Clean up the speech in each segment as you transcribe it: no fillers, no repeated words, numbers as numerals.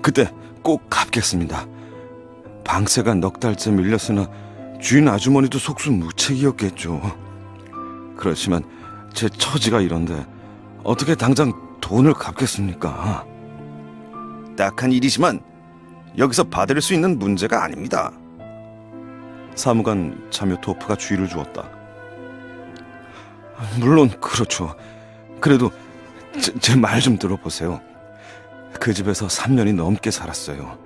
그때 꼭 갚겠습니다. 방세가 넉 달째 밀렸으나 주인 아주머니도 속수무책이었겠죠. 그렇지만 제 처지가 이런데 어떻게 당장 돈을 갚겠습니까? 딱한 일이지만 여기서 받을 수 있는 문제가 아닙니다. 사무관 자묘토프가 주의를 주었다. 물론 그렇죠. 그래도 제 말 좀 들어보세요. 그 집에서 3년이 넘게 살았어요.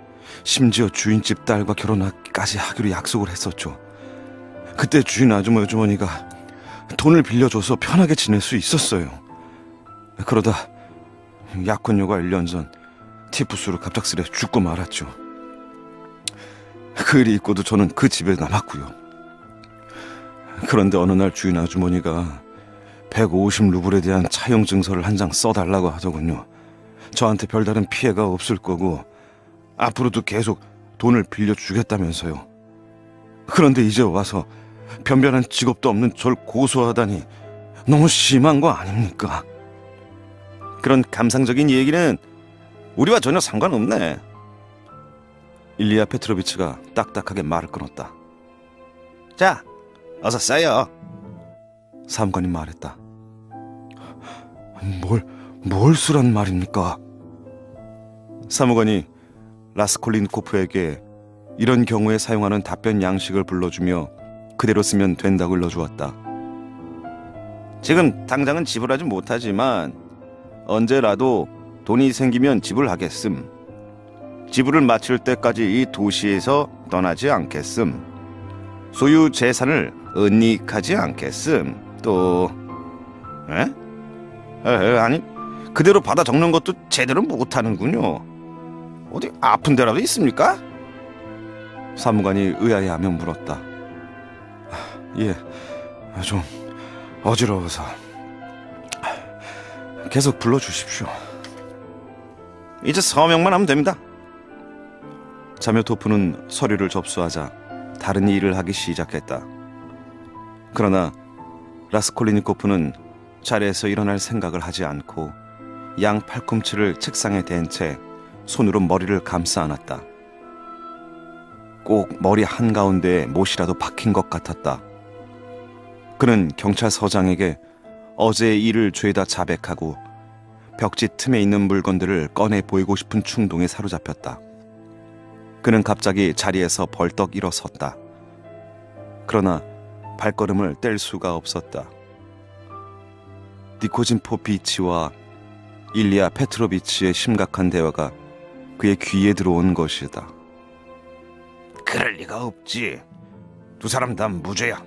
심지어 주인집 딸과 결혼까지 하기로 약속을 했었죠. 그때 주인 아주머니가 돈을 빌려줘서 편하게 지낼 수 있었어요. 그러다 약혼녀가 1년 전 티푸스로 갑작스레 죽고 말았죠. 그 일이 있고도 저는 그 집에 남았고요. 그런데 어느 날 주인 아주머니가 150루블에 대한 차용 증서를 한 장 써달라고 하더군요. 저한테 별다른 피해가 없을 거고 앞으로도 계속 돈을 빌려주겠다면서요. 그런데 이제 와서 변변한 직업도 없는 절 고소하다니 너무 심한 거 아닙니까? 그런 감상적인 얘기는 우리와 전혀 상관없네. 일리아 페트로비치가 딱딱하게 말을 끊었다. 자, 어서 써요. 사무관이 말했다. 뭘 쓰란 말입니까? 사무관이 라스콜린코프에게 이런 경우에 사용하는 답변 양식을 불러주며 그대로 쓰면 된다고 일러주었다. 지금 당장은 지불하지 못하지만 언제라도 돈이 생기면 지불하겠음. 지불을 마칠 때까지 이 도시에서 떠나지 않겠음. 소유 재산을 은닉하지 않겠음. 또 아니 그대로 받아 적는 것도 제대로 못하는군요. 어디 아픈 데라도 있습니까? 사무관이 의아해하며 물었다. 예, 좀 어지러워서. 계속 불러주십시오. 이제 서명만 하면 됩니다. 자묘토프는 서류를 접수하자 다른 일을 하기 시작했다. 그러나 라스콜리니코프는 자리에서 일어날 생각을 하지 않고 양 팔꿈치를 책상에 댄 채 손으로 머리를 감싸 안았다. 꼭 머리 한가운데에 못이라도 박힌 것 같았다. 그는 경찰서장에게 어제의 일을 죄다 자백하고 벽지 틈에 있는 물건들을 꺼내 보이고 싶은 충동에 사로잡혔다. 그는 갑자기 자리에서 벌떡 일어섰다. 그러나 발걸음을 뗄 수가 없었다. 니코진 포비치와 일리아 페트로비치의 심각한 대화가 그의 귀에 들어온 것이다. 그럴 리가 없지. 두 사람 다 무죄야.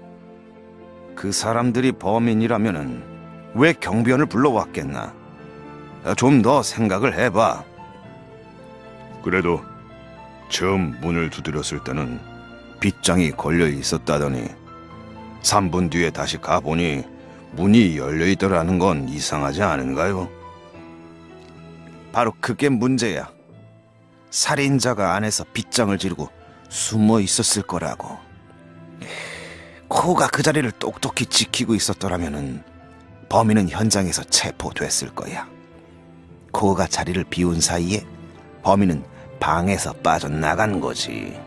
그 사람들이 범인이라면은 왜 경비원을 불러왔겠나? 좀 더 생각을 해봐. 그래도 처음 문을 두드렸을 때는 빗장이 걸려 있었다더니 3분 뒤에 다시 가보니 문이 열려 있더라는 건 이상하지 않은가요? 바로 그게 문제야. 살인자가 안에서 빗장을 지르고 숨어 있었을 거라고. 코가 그 자리를 똑똑히 지키고 있었더라면은 범인은 현장에서 체포됐을 거야. 코가 자리를 비운 사이에 범인은 방에서 빠져나간 거지.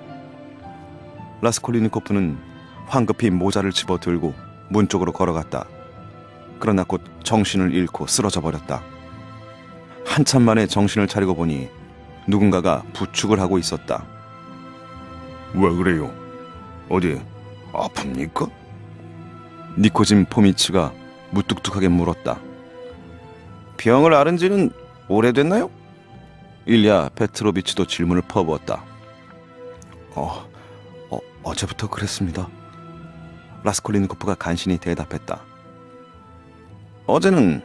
라스콜리니코프는 황급히 모자를 집어들고 문 쪽으로 걸어갔다. 그러나 곧 정신을 잃고 쓰러져 버렸다. 한참 만에 정신을 차리고 보니 누군가가 부축을 하고 있었다. 왜 그래요? 어디 아픕니까? 니코진 포미치가 무뚝뚝하게 물었다. 병을 앓은 지는 오래됐나요? 일리아 페트로비치도 질문을 퍼부었다. 어제부터 그랬습니다. 라스콜리니코프가 간신히 대답했다. 어제는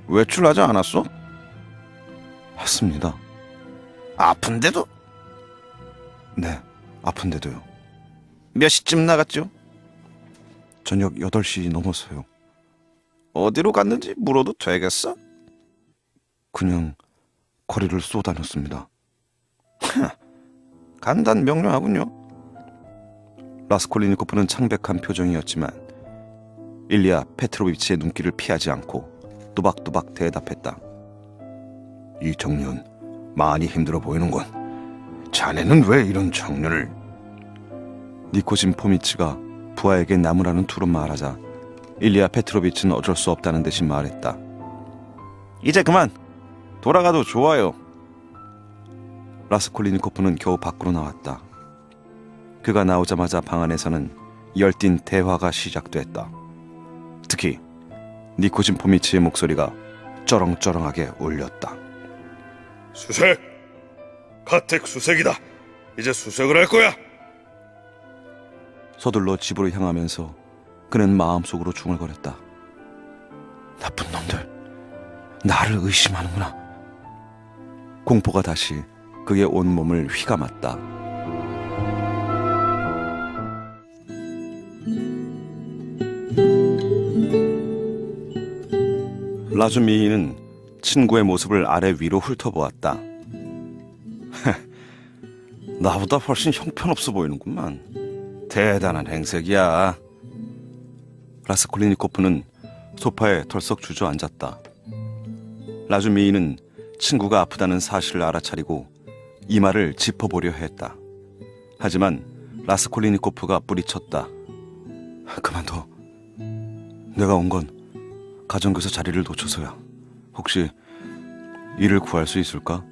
외출하지 않았어? 했습니다. 아픈데도? 네, 아픈데도요. 몇 시쯤 나갔죠? 저녁 8시 넘어서요. 어디로 갔는지 물어도 되겠어? 그냥 거리를 쏘다녔습니다. 간단 명료하군요. 라스콜리니코프는 창백한 표정이었지만 일리아 페트로비치의 눈길을 피하지 않고 또박또박 대답했다. 2000년 많이 힘들어 보이는군. 자네는 왜 이런 청년을... 니코진 포미치가 부하에게 나무라는 투로 말하자 일리아 페트로비치는 어쩔 수 없다는 듯이 말했다. 이제 그만 돌아가도 좋아요. 라스콜리니코프는 겨우 밖으로 나왔다. 그가 나오자마자 방 안에서는 열띤 대화가 시작됐다. 특히 니코진 포미치의 목소리가 쩌렁쩌렁하게 울렸다. 수색! 가택 수색이다. 이제 수색을 할 거야. 서둘러 집으로 향하면서 그는 마음속으로 중얼거렸다. 나쁜 놈들, 나를 의심하는구나. 공포가 다시 그의 온몸을 휘감았다. 라주미는 친구의 모습을 아래 위로 훑어보았다. 나보다 훨씬 형편없어 보이는구만. 대단한 행색이야. 라스콜리니코프는 소파에 덜썩 주저앉았다. 라주미인은 친구가 아프다는 사실을 알아차리고 이마를 짚어보려 했다. 하지만 라스콜리니코프가 뿌리쳤다. 그만둬. 내가 온 건 가정교사 자리를 놓쳐서야. 혹시 일을 구할 수 있을까?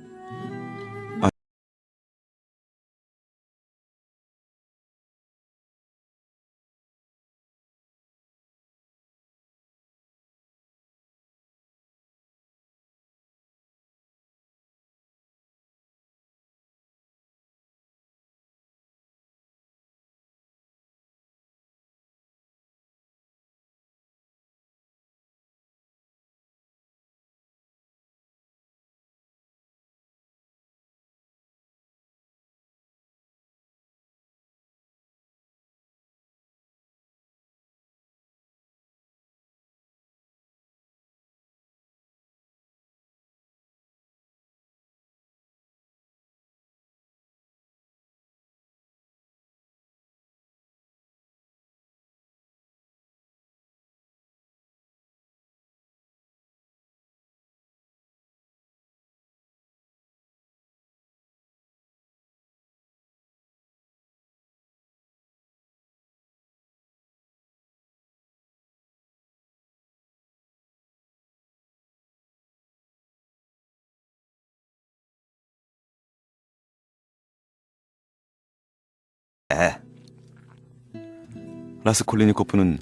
라스콜리니코프는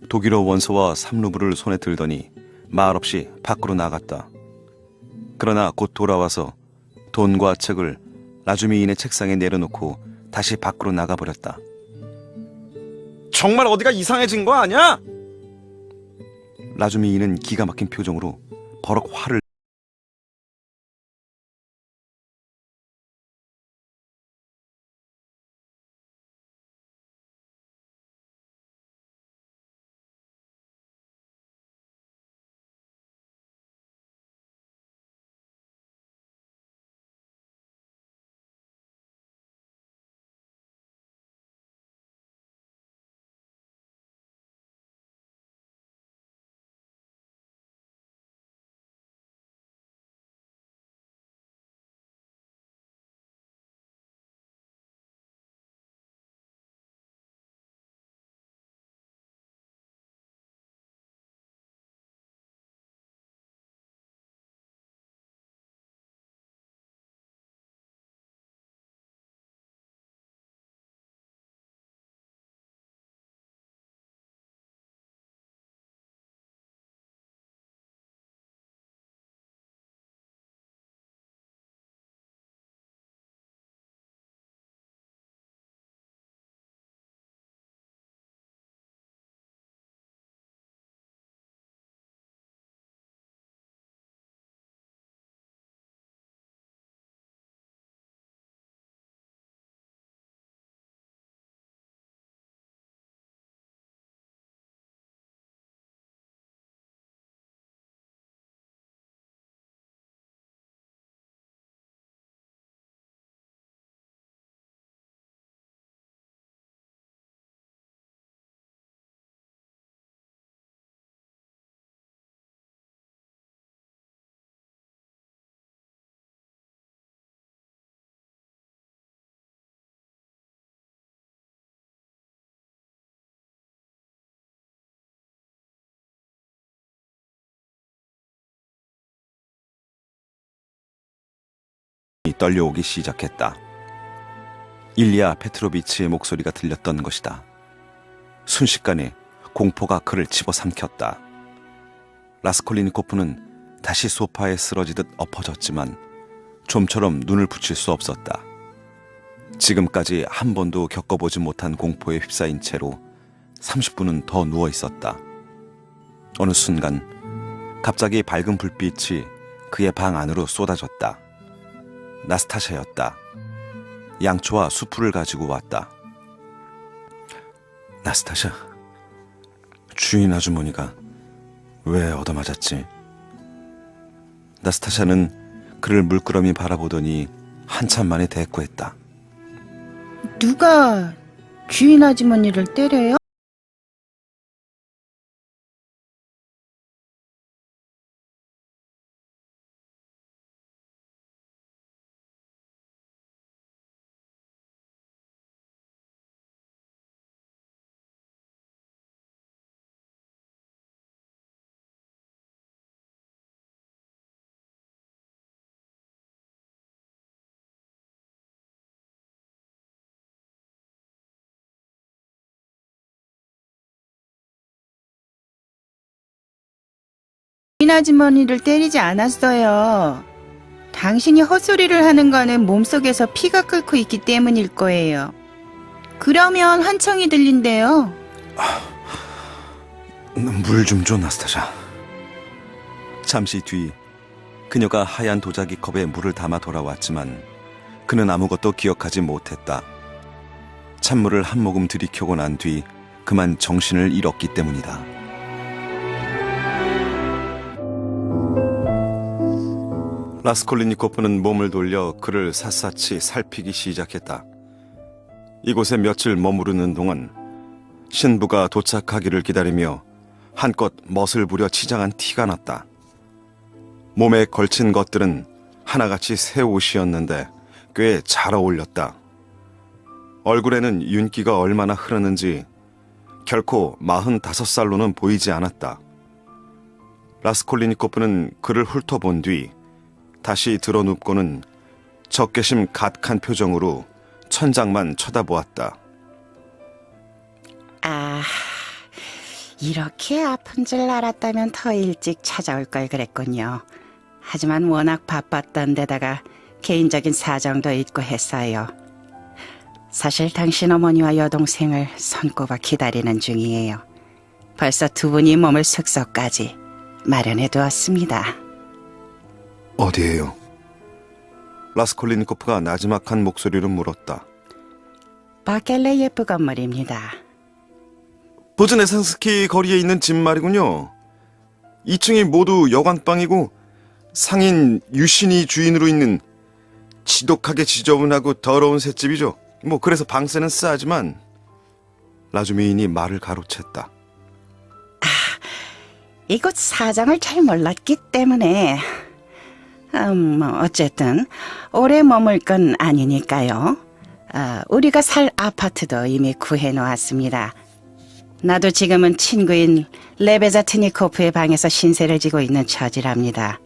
독일어 원서와 삼루브를 손에 들더니 말없이 밖으로 나갔다. 그러나 곧 돌아와서 돈과 책을 라주미인의 책상에 내려놓고 다시 밖으로 나가버렸다. 정말 어디가 이상해진 거 아니야? 라주미인은 기가 막힌 표정으로 버럭 화를 떨려오기 시작했다. 일리아 페트로비치의 목소리가 들렸던 것이다. 순식간에 공포가 그를 집어삼켰다. 라스콜리니코프는 다시 소파에 쓰러지듯 엎어졌지만 좀처럼 눈을 붙일 수 없었다. 지금까지 한 번도 겪어보지 못한 공포에 휩싸인 채로 30분은 더 누워 있었다. 어느 순간 갑자기 밝은 불빛이 그의 방 안으로 쏟아졌다. 나스타샤였다. 양초와 수풀을 가지고 왔다. 나스타샤, 주인 아주머니가 왜 얻어맞았지? 나스타샤는 그를 물끄러미 바라보더니 한참 만에 대꾸했다. 누가 주인 아주머니를 때려요? 주인 아주머니를 때리지 않았어요. 당신이 헛소리를 하는 거는 몸속에서 피가 끓고 있기 때문일 거예요. 그러면 환청이 들린대요. 물 좀 줘, 나스타샤. 잠시 뒤 그녀가 하얀 도자기 컵에 물을 담아 돌아왔지만 그는 아무것도 기억하지 못했다. 찬물을 한 모금 들이켜고 난 뒤 그만 정신을 잃었기 때문이다. 라스콜리니코프는 몸을 돌려 그를 샅샅이 살피기 시작했다. 이곳에 며칠 머무르는 동안 신부가 도착하기를 기다리며 한껏 멋을 부려 치장한 티가 났다. 몸에 걸친 것들은 하나같이 새 옷이었는데 꽤 잘 어울렸다. 얼굴에는 윤기가 얼마나 흐르는지 결코 45살로는 보이지 않았다. 라스콜리니코프는 그를 훑어본 뒤 다시 드러눕고는 적개심 가득한 표정으로 천장만 쳐다보았다. 아, 이렇게 아픈 줄 알았다면 더 일찍 찾아올 걸 그랬군요. 하지만 워낙 바빴던 데다가 개인적인 사정도 있고 했어요. 사실 당신 어머니와 여동생을 손꼽아 기다리는 중이에요. 벌써 두 분이 머물 숙소까지 마련해 두었습니다. 어디에요? 라스콜리니코프가 나지막한 목소리로 물었다. 바켈레예프 건물입니다. 보즈네산스키 거리에 있는 집 말이군요. 2층이 모두 여관방이고 상인 유신이 주인으로 있는 지독하게 지저분하고 더러운 셋집이죠. 뭐 그래서 방세는 싸지만. 라주미인이 말을 가로챘다. 이곳 사정을 잘 몰랐기 때문에 어쨌든 오래 머물 건 아니니까요. 우리가 살 아파트도 이미 구해놓았습니다. 나도 지금은 친구인 레베자 트니코프의 방에서 신세를 지고 있는 처지랍니다.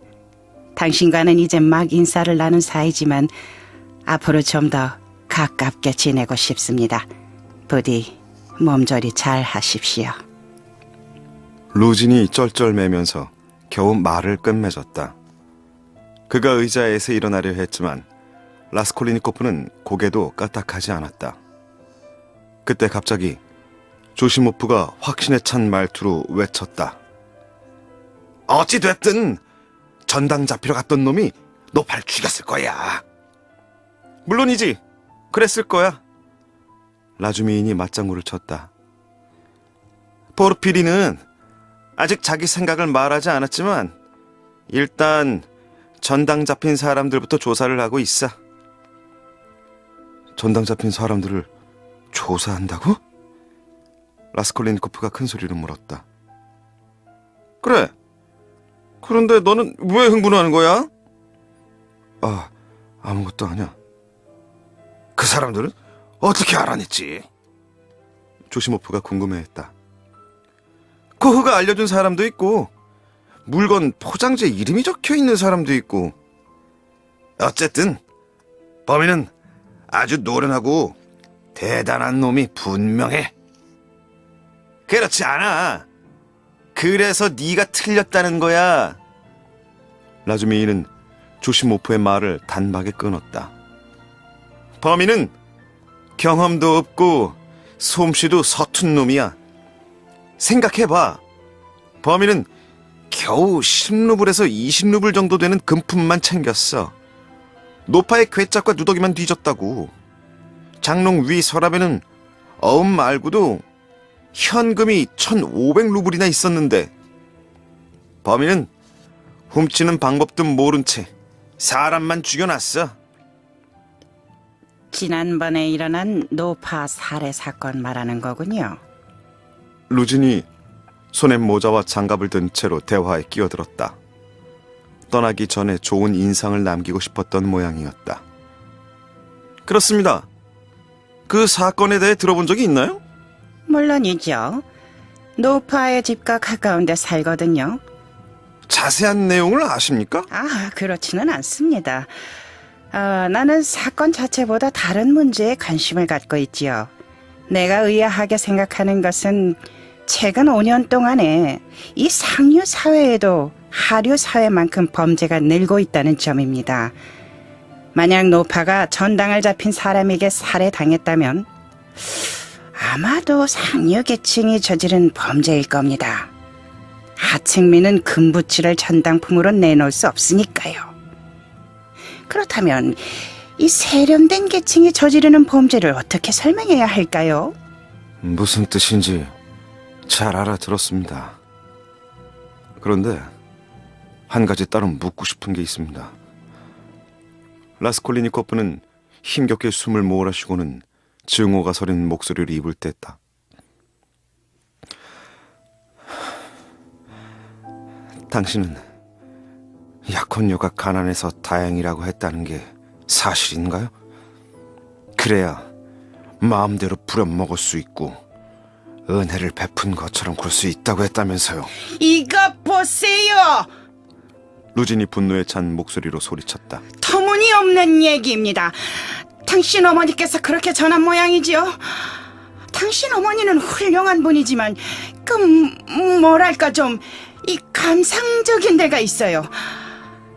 당신과는 이제 막 인사를 나눈 사이지만 앞으로 좀 더 가깝게 지내고 싶습니다. 부디 몸조리 잘 하십시오. 루진이 쩔쩔매면서 겨우 말을 끝맺었다. 그가 의자에서 일어나려 했지만 라스콜리니코프는 고개도 까딱하지 않았다. 그때 갑자기 조시모프가 확신에 찬 말투로 외쳤다. 어찌됐든 전당 잡히러 갔던 놈이 너 발 죽였을 거야. 물론이지. 그랬을 거야. 라주미인이 맞장구를 쳤다. 포르피리는 아직 자기 생각을 말하지 않았지만 일단 전당 잡힌 사람들부터 조사를 하고 있어. 전당 잡힌 사람들을 조사한다고? 라스콜리니코프가 큰 소리로 물었다. 그래. 그런데 너는 왜 흥분하는 거야? 아무것도 아니야. 그 사람들은 어떻게 알아냈지? 조시모프가 궁금해했다. 코흐가 알려준 사람도 있고 물건 포장지에 이름이 적혀있는 사람도 있고. 어쨌든 범인은 아주 노련하고 대단한 놈이 분명해. 그렇지 않아. 그래서 네가 틀렸다는 거야. 라즈미히는 조시모프의 말을 단박에 끊었다. 범인은 경험도 없고 솜씨도 서툰 놈이야. 생각해봐. 범인은 겨우 10루블에서 20루블 정도 되는 금품만 챙겼어. 노파의 괴짝과 누더기만 뒤졌다고. 장롱 위 서랍에는 어음 말고도 현금이 1,500루블이나 있었는데 범인은 훔치는 방법도 모른 채 사람만 죽여놨어. 지난번에 일어난 노파 살해 사건 말하는 거군요. 루진이 손에 모자와 장갑을 든 채로 대화에 끼어들었다. 떠나기 전에 좋은 인상을 남기고 싶었던 모양이었다. 그렇습니다. 그 사건에 대해 들어본 적이 있나요? 물론이죠. 노파의 집과 가까운 데 살거든요. 자세한 내용을 아십니까? 그렇지는 않습니다. 나는 사건 자체보다 다른 문제에 관심을 갖고 있지요. 내가 의아하게 생각하는 것은 최근 5년 동안에 이 상류 사회에도 하류 사회만큼 범죄가 늘고 있다는 점입니다. 만약 노파가 전당을 잡힌 사람에게 살해당했다면 아마도 상류 계층이 저지른 범죄일 겁니다. 하층민은 금부치를 전당품으로 내놓을 수 없으니까요. 그렇다면 이 세련된 계층이 저지르는 범죄를 어떻게 설명해야 할까요? 무슨 뜻인지 잘 알아들었습니다. 그런데 한 가지 따로 묻고 싶은 게 있습니다. 라스콜리니코프는 힘겹게 숨을 몰아쉬고는 증오가 서린 목소리를 입을 뗐다. 당신은 약혼녀가 가난해서 다행이라고 했다는 게 사실인가요? 그래야 마음대로 부려먹을 수 있고 은혜를 베푼 것처럼 굴 수 있다고 했다면서요. 이것 보세요! 루진이 분노에 찬 목소리로 소리쳤다. 터무니없는 얘기입니다. 당신 어머니께서 그렇게 전한 모양이지요. 당신 어머니는 훌륭한 분이지만 뭐랄까 좀 이 감상적인 데가 있어요.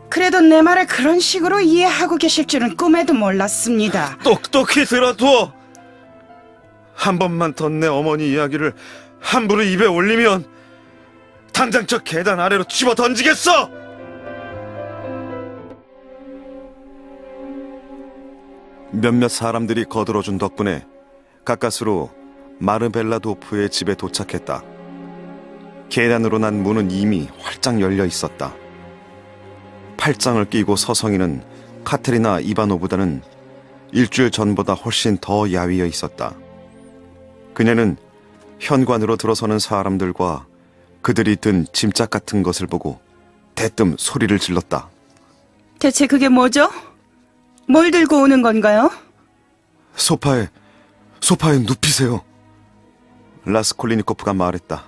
그래도 내 말을 그런 식으로 이해하고 계실 줄은 꿈에도 몰랐습니다. 똑똑히 들어둬. 한 번만 더 내 어머니 이야기를 함부로 입에 올리면 당장 저 계단 아래로 집어 던지겠어. 몇몇 사람들이 거들어준 덕분에 가까스로 마르벨라도프의 집에 도착했다. 계단으로 난 문은 이미 활짝 열려 있었다. 팔짱을 끼고 서성이는 카테리나 이바노보다는 일주일 전보다 훨씬 더 야위어 있었다. 그녀는 현관으로 들어서는 사람들과 그들이 든 짐짝 같은 것을 보고 대뜸 소리를 질렀다. 대체 그게 뭐죠? 뭘 들고 오는 건가요? 소파에 눕히세요. 라스콜리니코프가 말했다.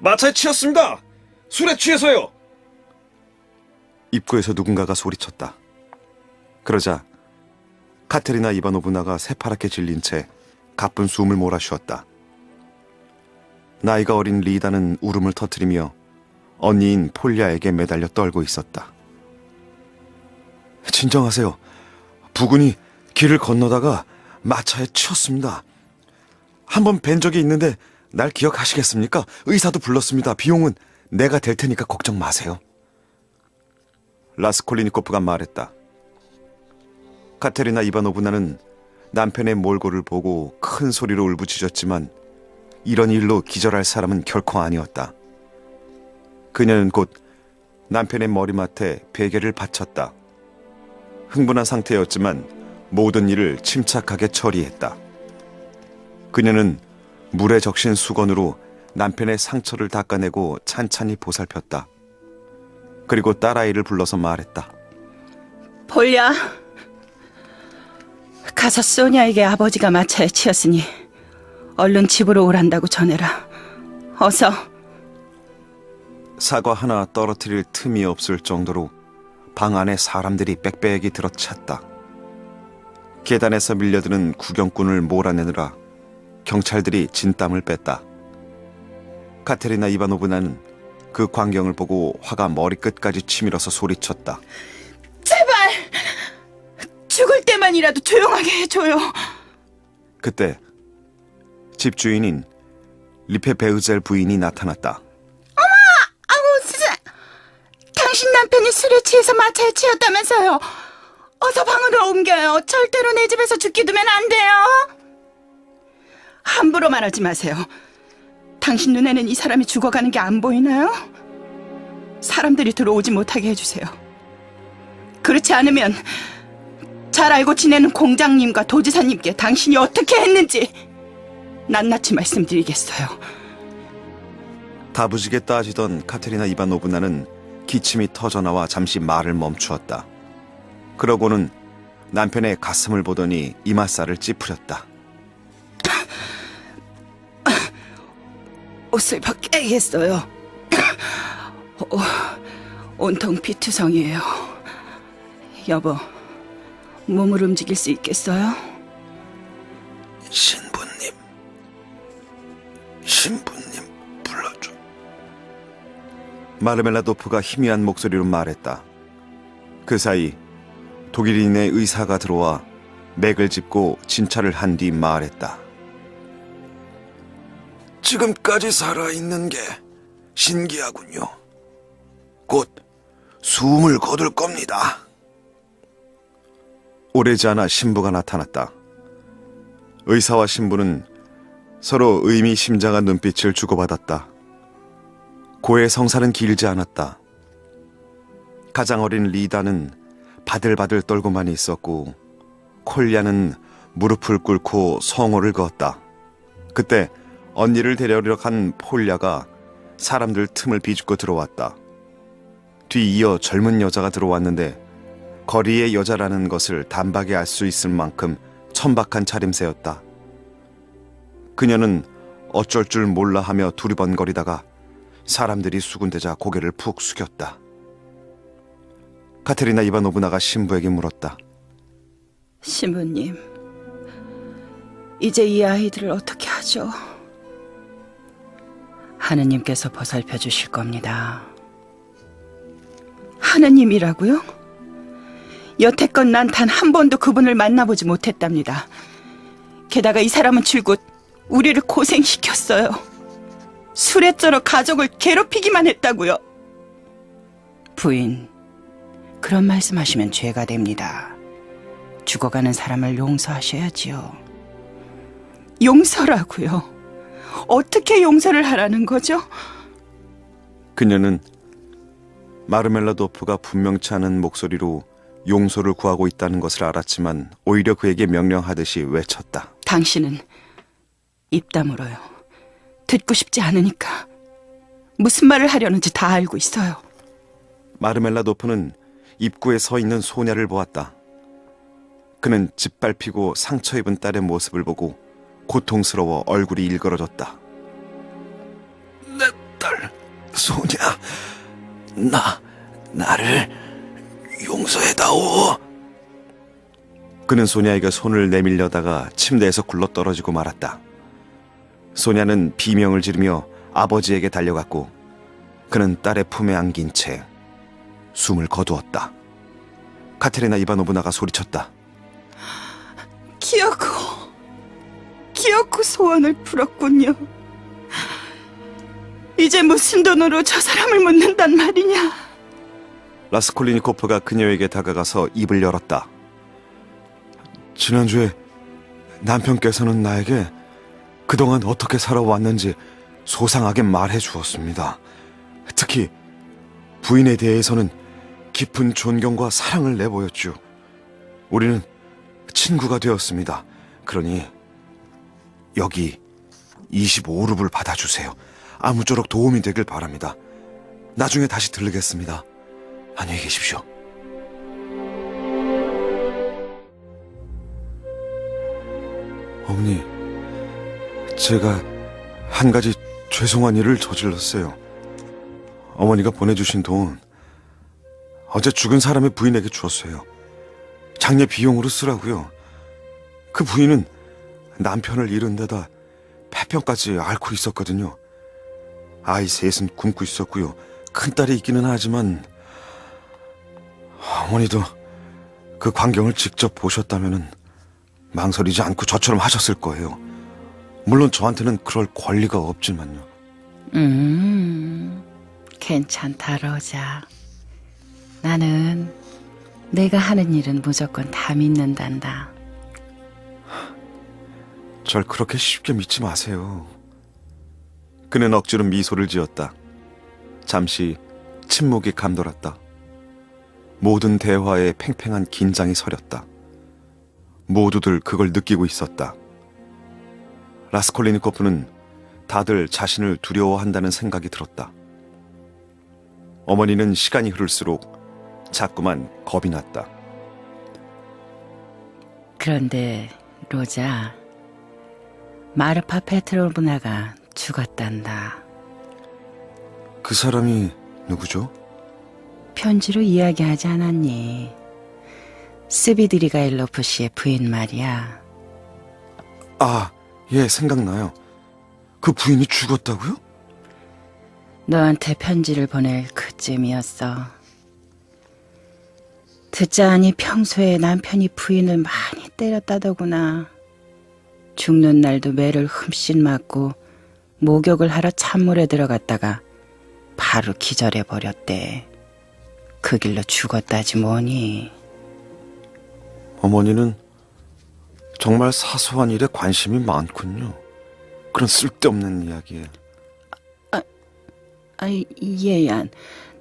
마차에 치였습니다. 술에 취해서요. 입구에서 누군가가 소리쳤다. 그러자 카테리나 이바노브나가 새파랗게 질린 채 가쁜 숨을 몰아쉬었다. 나이가 어린 리다는 울음을 터뜨리며 언니인 폴리아에게 매달려 떨고 있었다. 진정하세요. 부군이 길을 건너다가 마차에 치였습니다. 한번 뵌 적이 있는데 날 기억하시겠습니까? 의사도 불렀습니다. 비용은 내가 댈 테니까 걱정 마세요. 라스콜리니코프가 말했다. 카테리나 이바노브나는 남편의 몰골을 보고 큰 소리로 울부짖었지만 이런 일로 기절할 사람은 결코 아니었다. 그녀는 곧 남편의 머리맡에 베개를 받쳤다. 흥분한 상태였지만 모든 일을 침착하게 처리했다. 그녀는 물에 적신 수건으로 남편의 상처를 닦아내고 찬찬히 보살폈다. 그리고 딸아이를 불러서 말했다. 폴리아, 가서 소니아에게 아버지가 마차에 치였으니 얼른 집으로 오란다고 전해라. 어서. 사과 하나 떨어뜨릴 틈이 없을 정도로 방 안에 사람들이 빽빽이 들어찼다. 계단에서 밀려드는 구경꾼을 몰아내느라 경찰들이 진땀을 뺐다. 카테리나 이바노브나는 그 광경을 보고 화가 머리끝까지 치밀어서 소리쳤다. 제발 죽을 때만이라도 조용하게 해줘요. 그때 집주인인 리페 베으젤 부인이 나타났다. 아우 세상, 당신 남편이 술에 취해서 마차에 치였다면서요. 어서 방으로 옮겨요. 절대로 내 집에서 죽게 두면 안 돼요. 함부로 말하지 마세요. 당신 눈에는 이 사람이 죽어가는 게 안 보이나요? 사람들이 들어오지 못하게 해주세요. 그렇지 않으면 잘 알고 지내는 공장님과 도지사님께 당신이 어떻게 했는지 낱낱이 말씀드리겠어요. 다부지게 따지던 카테리나 이바노브나는 기침이 터져나와 잠시 말을 멈추었다. 그러고는 남편의 가슴을 보더니 이마살을 찌푸렸다. 옷을 벗겨야겠어요. 온통 피투성이에요. 여보, 몸을 움직일 수 있겠어요? 신부님 불러줘. 마르멜라도프가 희미한 목소리로 말했다. 그 사이 독일인의 의사가 들어와 맥을 짚고 진찰을 한 뒤 말했다. 지금까지 살아있는 게 신기하군요. 곧 숨을 거둘 겁니다. 오래지 않아 신부가 나타났다. 의사와 신부는 서로 의미심장한 눈빛을 주고받았다. 고의 성사는 길지 않았다. 가장 어린 리다는 바들바들 떨고만 있었고 콜리아는 무릎을 꿇고 성호를 그었다. 그때 언니를 데려오려 간 폴리아가 사람들 틈을 비집고 들어왔다. 뒤이어 젊은 여자가 들어왔는데 거리의 여자라는 것을 단박에 알 수 있을 만큼 천박한 차림새였다. 그녀는 어쩔 줄 몰라 하며 두리번거리다가 사람들이 수군대자 고개를 푹 숙였다. 카테리나 이바노브나가 신부에게 물었다. 신부님, 이제 이 아이들을 어떻게 하죠? 하느님께서 보살펴 주실 겁니다. 하느님이라고요? 여태껏 난 단 한 번도 그분을 만나보지 못했답니다. 게다가 이 사람은 줄곧 우리를 고생시켰어요. 술에 쩔어 가족을 괴롭히기만 했다고요. 부인, 그런 말씀하시면 죄가 됩니다. 죽어가는 사람을 용서하셔야지요. 용서라고요? 어떻게 용서를 하라는 거죠? 그녀는 마르멜라도프가 분명치 않은 목소리로 용서를 구하고 있다는 것을 알았지만 오히려 그에게 명령하듯이 외쳤다. 당신은 입 다물어요. 듣고 싶지 않으니까. 무슨 말을 하려는지 다 알고 있어요. 마르멜라도프는 입구에 서 있는 소냐를 보았다. 그는 짓밟히고 상처 입은 딸의 모습을 보고 고통스러워 얼굴이 일그러졌다. 내 딸 소냐, 나를 용서해다오. 그는 소냐에게 손을 내밀려다가 침대에서 굴러떨어지고 말았다. 소냐는 비명을 지르며 아버지에게 달려갔고 그는 딸의 품에 안긴 채 숨을 거두었다. 카테리나 이바노브나가 소리쳤다. 기어코 소원을 풀었군요. 이제 무슨 돈으로 저 사람을 묻는단 말이냐? 라스콜리니코프가 그녀에게 다가가서 입을 열었다. 지난주에 남편께서는 나에게 그동안 어떻게 살아왔는지 소상하게 말해 주었습니다. 특히 부인에 대해서는 깊은 존경과 사랑을 내보였죠. 우리는 친구가 되었습니다. 그러니 여기 25루블 받아주세요. 아무쪼록 도움이 되길 바랍니다. 나중에 다시 들르겠습니다. 안녕히 계십시오. 어머니, 제가 한 가지 죄송한 일을 저질렀어요. 어머니가 보내주신 돈 어제 죽은 사람의 부인에게 주었어요. 장례 비용으로 쓰라고요. 그 부인은 남편을 잃은 데다 폐병까지 앓고 있었거든요. 아이 셋은 굶고 있었고요. 큰딸이 있기는 하지만 어머니도 그 광경을 직접 보셨다면은 망설이지 않고 저처럼 하셨을 거예요. 물론 저한테는 그럴 권리가 없지만요. 괜찮다, 로자. 나는 내가 하는 일은 무조건 다 믿는단다. 절 그렇게 쉽게 믿지 마세요. 그는 억지로 미소를 지었다. 잠시 침묵이 감돌았다. 모든 대화에 팽팽한 긴장이 서렸다. 모두들 그걸 느끼고 있었다. 라스콜리니코프는 다들 자신을 두려워한다는 생각이 들었다. 어머니는 시간이 흐를수록 자꾸만 겁이 났다. 그런데 로자, 마르파 페트로브나가 죽었단다. 그 사람이 누구죠? 편지로 이야기하지 않았니? 스비드리가일로프 씨의 부인 말이야. 아, 예, 생각나요. 그 부인이 죽었다고요? 너한테 편지를 보낼 그쯤이었어. 듣자하니 평소에 남편이 부인을 많이 때렸다더구나. 죽는 날도 매를 흠씬 맞고 목욕을 하러 찬물에 들어갔다가 바로 기절해버렸대. 그 길로 죽었다지 뭐니. 어머니는 정말 사소한 일에 관심이 많군요. 그런 쓸데없는 이야기에. 얘야,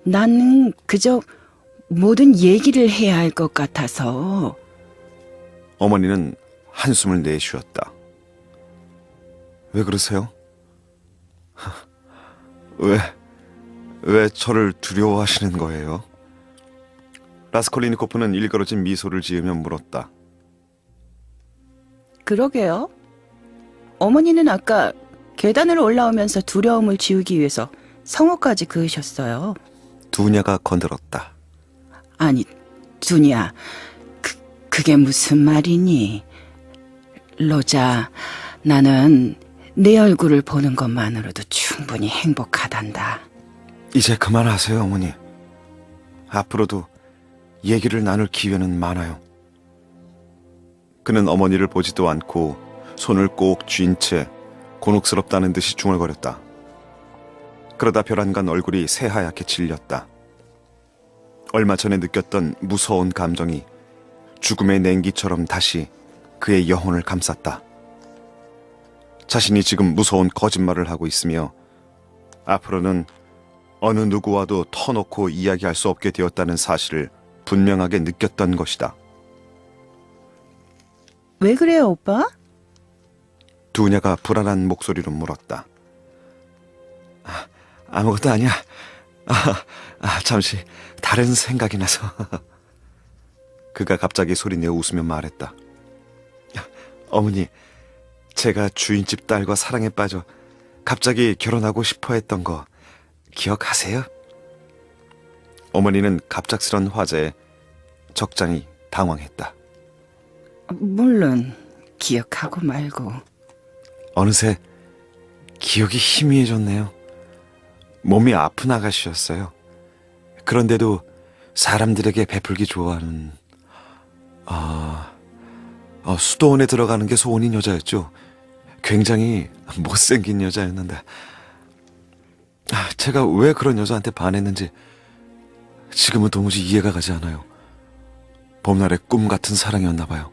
나는 그저 모든 얘기를 해야 할 것 같아서. 어머니는 한숨을 내쉬었다. 왜 그러세요? 왜 저를 두려워하시는 거예요? 라스콜리니코프는 일그러진 미소를 지으며 물었다. 그러게요. 어머니는 아까 계단을 올라오면서 두려움을 지우기 위해서 성호까지 그으셨어요. 두냐가 건드렸다. 아니, 두냐, 그게 무슨 말이니? 로자, 나는 내 얼굴을 보는 것만으로도 충분히 행복하단다. 이제 그만하세요, 어머니. 앞으로도 얘기를 나눌 기회는 많아요. 그는 어머니를 보지도 않고 손을 꼭 쥔 채 곤혹스럽다는 듯이 중얼거렸다. 그러다 벼란간 얼굴이 새하얗게 질렸다. 얼마 전에 느꼈던 무서운 감정이 죽음의 냉기처럼 다시 그의 영혼을 감쌌다. 자신이 지금 무서운 거짓말을 하고 있으며 앞으로는 어느 누구와도 터놓고 이야기할 수 없게 되었다는 사실을 분명하게 느꼈던 것이다. 왜 그래요, 오빠? 두냐가 불안한 목소리로 물었다. 아무것도 아니야. 잠시 다른 생각이 나서. 그가 갑자기 소리내어 웃으며 말했다. 어머니, 제가 주인집 딸과 사랑에 빠져 갑자기 결혼하고 싶어 했던 거 기억하세요? 어머니는 갑작스런 화제에 적잖이 당황했다. 물론 기억하고 말고. 어느새 기억이 희미해졌네요. 몸이 아픈 아가씨였어요. 그런데도 사람들에게 베풀기 좋아하는 수도원에 들어가는 게 소원인 여자였죠. 굉장히 못생긴 여자였는데 제가 왜 그런 여자한테 반했는지 지금은 도무지 이해가 가지 않아요. 봄날의 꿈 같은 사랑이었나 봐요.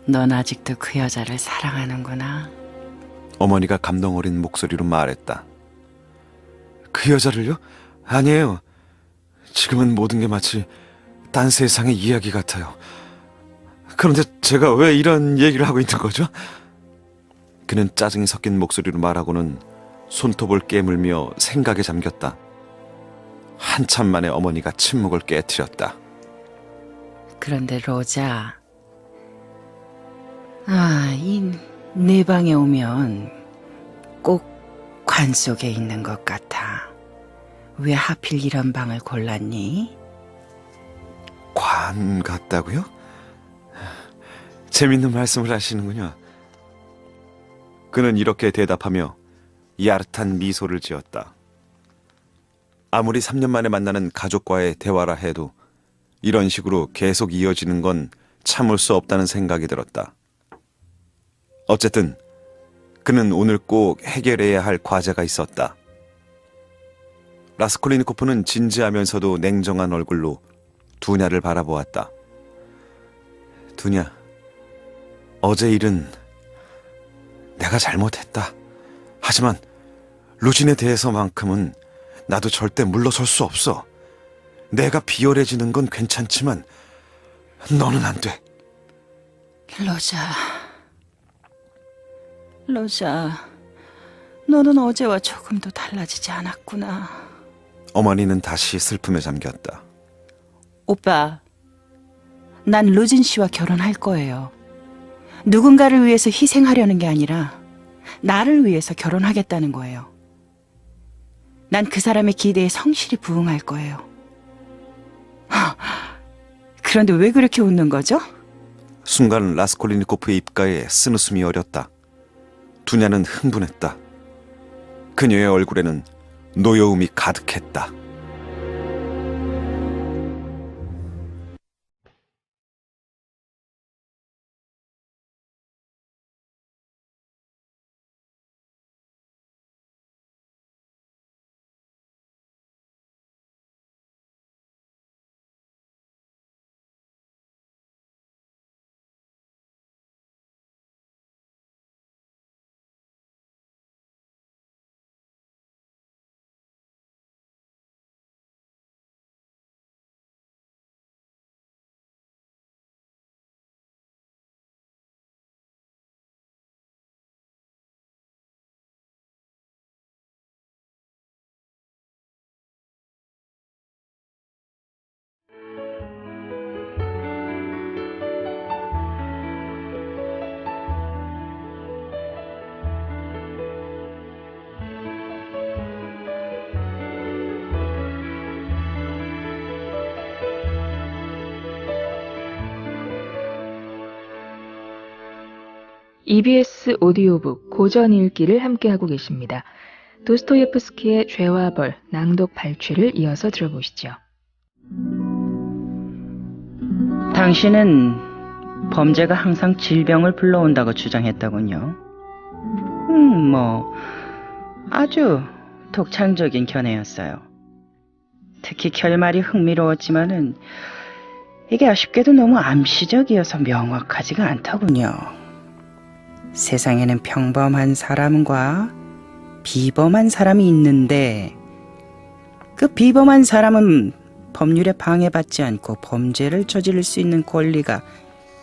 넌 아직도 그 여자를 사랑하는구나. 어머니가 감동 어린 목소리로 말했다. 그 여자를요? 아니에요. 지금은 모든 게 마치 딴 세상의 이야기 같아요. 그런데 제가 왜 이런 얘기를 하고 있는 거죠? 그는 짜증이 섞인 목소리로 말하고는 손톱을 깨물며 생각에 잠겼다. 한참 만에 어머니가 침묵을 깨트렸다. 그런데 로자, 이 내 방에 오면 꼭 관 속에 있는 것 같아. 왜 하필 이런 방을 골랐니? 관 같다고요? 재밌는 말씀을 하시는군요. 그는 이렇게 대답하며 야릇한 미소를 지었다. 아무리 3년 만에 만나는 가족과의 대화라 해도 이런 식으로 계속 이어지는 건 참을 수 없다는 생각이 들었다. 어쨌든 그는 오늘 꼭 해결해야 할 과제가 있었다. 라스콜리니코프는 진지하면서도 냉정한 얼굴로 두냐를 바라보았다. 두냐, 어제 일은 내가 잘못했다. 하지만 루진에 대해서만큼은 나도 절대 물러설 수 없어. 내가 비열해지는 건 괜찮지만 너는 안 돼. 로자, 너는 어제와 조금도 달라지지 않았구나. 어머니는 다시 슬픔에 잠겼다. 오빠, 난 루진 씨와 결혼할 거예요. 누군가를 위해서 희생하려는 게 아니라 나를 위해서 결혼하겠다는 거예요. 난 그 사람의 기대에 성실히 부응할 거예요. 그런데 왜 그렇게 웃는 거죠? 순간 라스콜리니코프의 입가에 쓴웃음이 어렸다. 두냐는 흥분했다. 그녀의 얼굴에는 노여움이 가득했다. EBS 오디오북 고전 읽기를 함께하고 계십니다. 도스토예프스키의 죄와 벌, 낭독 발췌를 이어서 들어보시죠. 당신은 범죄가 항상 질병을 불러온다고 주장했더군요. 아주 독창적인 견해였어요. 특히 결말이 흥미로웠지만은 이게 아쉽게도 너무 암시적이어서 명확하지가 않더군요. 세상에는 평범한 사람과 비범한 사람이 있는데 그 비범한 사람은 법률에 방해받지 않고 범죄를 저지를 수 있는 권리가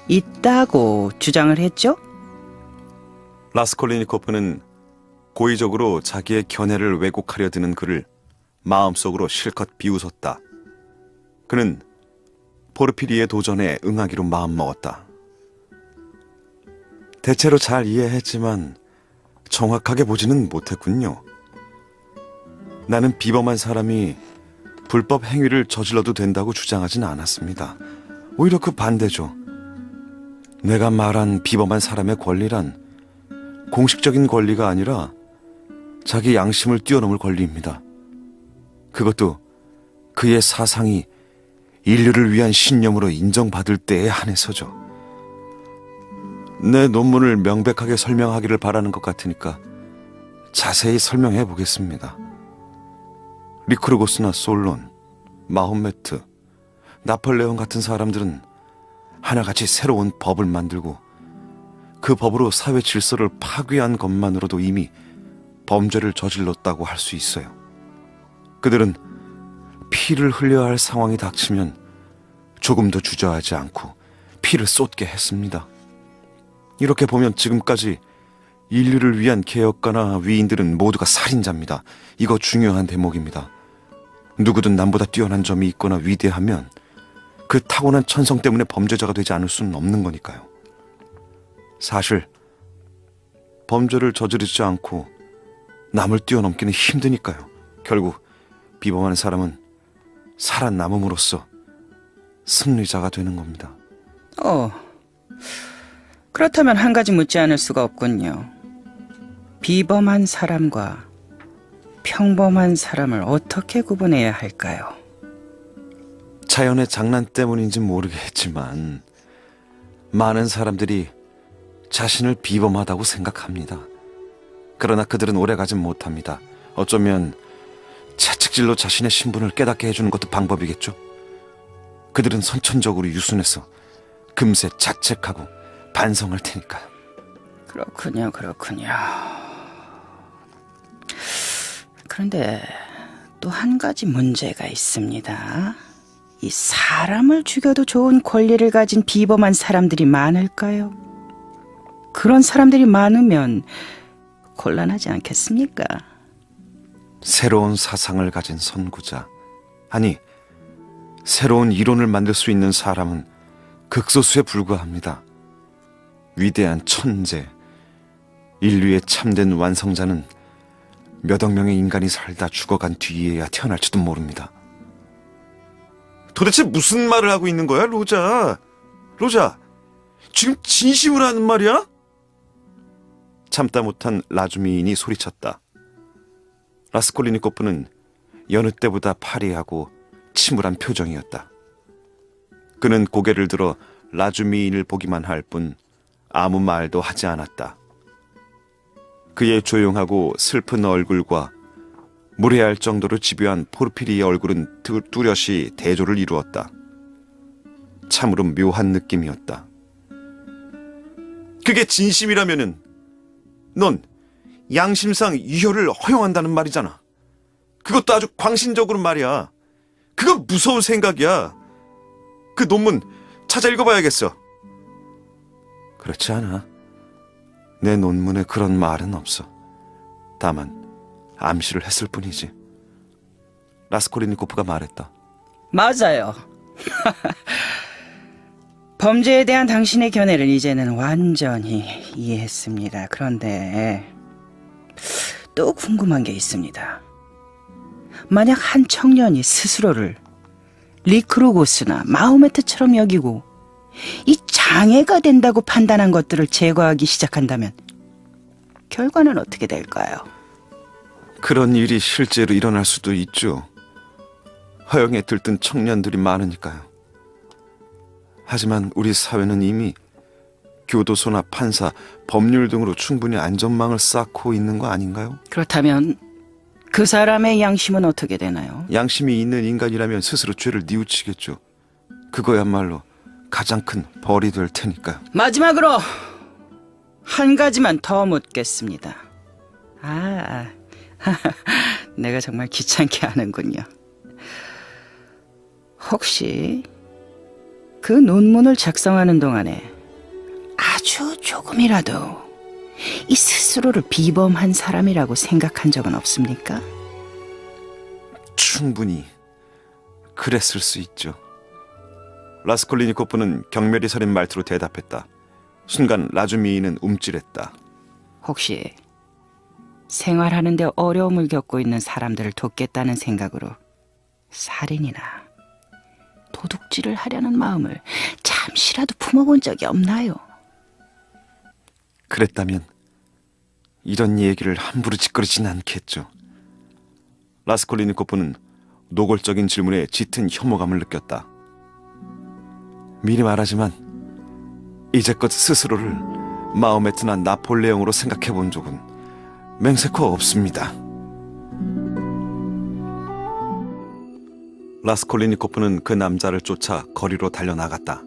있다고 주장을 했죠? 라스콜리니코프는 고의적으로 자기의 견해를 왜곡하려 드는 그를 마음속으로 실컷 비웃었다. 그는 포르피리의 도전에 응하기로 마음먹었다. 대체로 잘 이해했지만 정확하게 보지는 못했군요. 나는 비범한 사람이 불법 행위를 저질러도 된다고 주장하진 않았습니다. 오히려 그 반대죠. 내가 말한 비범한 사람의 권리란 공식적인 권리가 아니라 자기 양심을 뛰어넘을 권리입니다. 그것도 그의 사상이 인류를 위한 신념으로 인정받을 때에 한해서죠. 내 논문을 명백하게 설명하기를 바라는 것 같으니까 자세히 설명해 보겠습니다. 리크루고스나 솔론, 마홈메트, 나폴레옹 같은 사람들은 하나같이 새로운 법을 만들고 그 법으로 사회 질서를 파괴한 것만으로도 이미 범죄를 저질렀다고 할 수 있어요. 그들은 피를 흘려야 할 상황이 닥치면 조금도 주저하지 않고 피를 쏟게 했습니다. 이렇게 보면 지금까지 인류를 위한 개혁가나 위인들은 모두가 살인자입니다. 이거 중요한 대목입니다. 누구든 남보다 뛰어난 점이 있거나 위대하면 그 타고난 천성 때문에 범죄자가 되지 않을 수는 없는 거니까요. 사실 범죄를 저지르지 않고 남을 뛰어넘기는 힘드니까요. 결국 비범한 사람은 살아남음으로써 승리자가 되는 겁니다. 그렇다면 한 가지 묻지 않을 수가 없군요. 비범한 사람과 평범한 사람을 어떻게 구분해야 할까요? 자연의 장난 때문인지 모르겠지만 많은 사람들이 자신을 비범하다고 생각합니다. 그러나 그들은 오래가진 못합니다. 어쩌면 채찍질로 자신의 신분을 깨닫게 해주는 것도 방법이겠죠. 그들은 선천적으로 유순해서 금세 자책하고 반성할 테니까요. 그렇군요. 그런데 또 한 가지 문제가 있습니다. 이 사람을 죽여도 좋은 권리를 가진 비범한 사람들이 많을까요? 그런 사람들이 많으면 곤란하지 않겠습니까? 새로운 사상을 가진 선구자, 아니 새로운 이론을 만들 수 있는 사람은 극소수에 불과합니다. 위대한 천재, 인류의 참된 완성자는 몇억 명의 인간이 살다 죽어간 뒤에야 태어날지도 모릅니다. 도대체 무슨 말을 하고 있는 거야, 로자? 로자, 지금 진심으로 하는 말이야? 참다 못한 라주미인이 소리쳤다. 라스콜리니코프는 여느 때보다 파리하고 침울한 표정이었다. 그는 고개를 들어 라주미인을 보기만 할 뿐 아무 말도 하지 않았다. 그의 조용하고 슬픈 얼굴과 무례할 정도로 집요한 포르피리의 얼굴은 뚜렷이 대조를 이루었다. 참으로 묘한 느낌이었다. 그게 진심이라면은 넌 양심상 유혈을 허용한다는 말이잖아. 그것도 아주 광신적으로 말이야. 그건 무서운 생각이야. 그 논문 찾아 읽어봐야겠어. 그렇지 않아. 내 논문에 그런 말은 없어. 다만 암시를 했을 뿐이지. 라스콜리니코프가 말했다. 맞아요. 범죄에 대한 당신의 견해를 이제는 완전히 이해했습니다. 그런데 또 궁금한 게 있습니다. 만약 한 청년이 스스로를 리크루고스나 마호메트처럼 여기고 이 장애가 된다고 판단한 것들을 제거하기 시작한다면 결과는 어떻게 될까요? 그런 일이 실제로 일어날 수도 있죠. 허영에 들뜬 청년들이 많으니까요. 하지만 우리 사회는 이미 교도소나 판사, 법률 등으로 충분히 안전망을 쌓고 있는 거 아닌가요? 그렇다면 그 사람의 양심은 어떻게 되나요? 양심이 있는 인간이라면 스스로 죄를 뉘우치겠죠. 그거야말로 가장 큰 벌이 될 테니까요. 마지막으로 한 가지만 더 묻겠습니다. 내가 정말 귀찮게 하는군요. 혹시 그 논문을 작성하는 동안에 아주 조금이라도 이 스스로를 비범한 사람이라고 생각한 적은 없습니까? 충분히 그랬을 수 있죠. 라스콜리니코프는 경멸이 서린 말투로 대답했다. 순간 라주미인은 움찔했다. 혹시 생활하는데 어려움을 겪고 있는 사람들을 돕겠다는 생각으로 살인이나 도둑질을 하려는 마음을 잠시라도 품어본 적이 없나요? 그랬다면 이런 얘기를 함부로 짓거리진 않겠죠. 라스콜리니코프는 노골적인 질문에 짙은 혐오감을 느꼈다. 미리 말하지만 이제껏 스스로를 마호메트나 나폴레옹으로 생각해 본 적은 맹세코 없습니다. 라스콜리니코프는 그 남자를 쫓아 거리로 달려나갔다.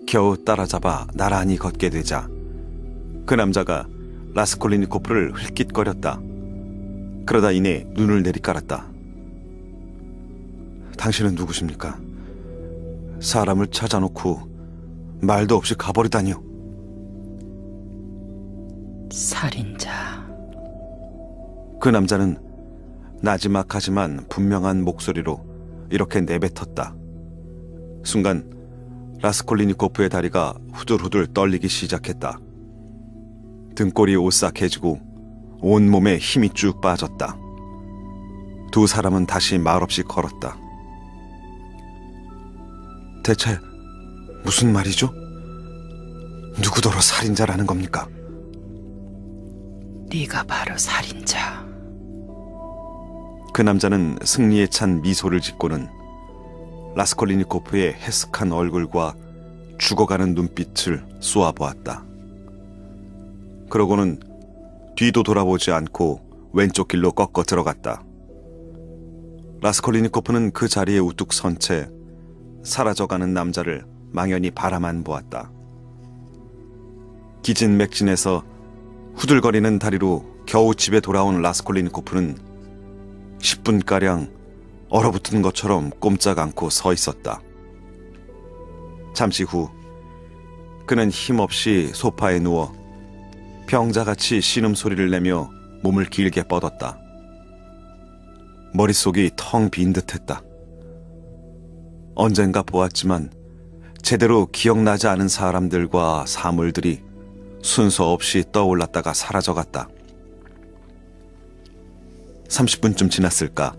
겨우 따라잡아 나란히 걷게 되자 그 남자가 라스콜리니코프를 흘깃거렸다. 그러다 이내 눈을 내리깔았다. 당신은 누구십니까? 사람을 찾아놓고 말도 없이 가버리다니요. 살인자. 그 남자는 나지막하지만 분명한 목소리로 이렇게 내뱉었다. 순간 라스콜리니코프의 다리가 후들후들 떨리기 시작했다. 등골이 오싹해지고 온몸에 힘이 쭉 빠졌다. 두 사람은 다시 말없이 걸었다. 대체 무슨 말이죠? 누구더러 살인자라는 겁니까? 네가 바로 살인자. 그 남자는 승리에 찬 미소를 짓고는 라스콜리니코프의 해쓱한 얼굴과 죽어가는 눈빛을 쏘아보았다. 그러고는 뒤도 돌아보지 않고 왼쪽 길로 꺾어 들어갔다. 라스콜리니코프는 그 자리에 우뚝 선 채 사라져가는 남자를 망연히 바라만 보았다. 기진맥진해서 후들거리는 다리로 겨우 집에 돌아온 라스콜리니코프는 10분가량 얼어붙은 것처럼 꼼짝 않고 서 있었다. 잠시 후 그는 힘없이 소파에 누워 병자같이 신음소리를 내며 몸을 길게 뻗었다. 머릿속이 텅 빈 듯했다. 언젠가 보았지만 제대로 기억나지 않은 사람들과 사물들이 순서 없이 떠올랐다가 사라져갔다. 30분쯤 지났을까?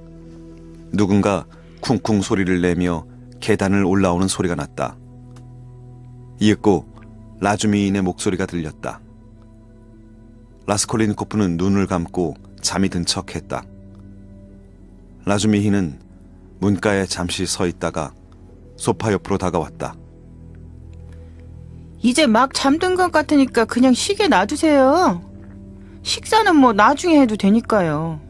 누군가 쿵쿵 소리를 내며 계단을 올라오는 소리가 났다. 이윽고 라주미인의 목소리가 들렸다. 라스콜리니코프는 눈을 감고 잠이 든 척했다. 라주미인은 문가에 잠시 서 있다가 소파 옆으로 다가왔다. 이제 막 잠든 것 같으니까 그냥 쉬게 놔두세요. 식사는 뭐 나중에 해도 되니까요.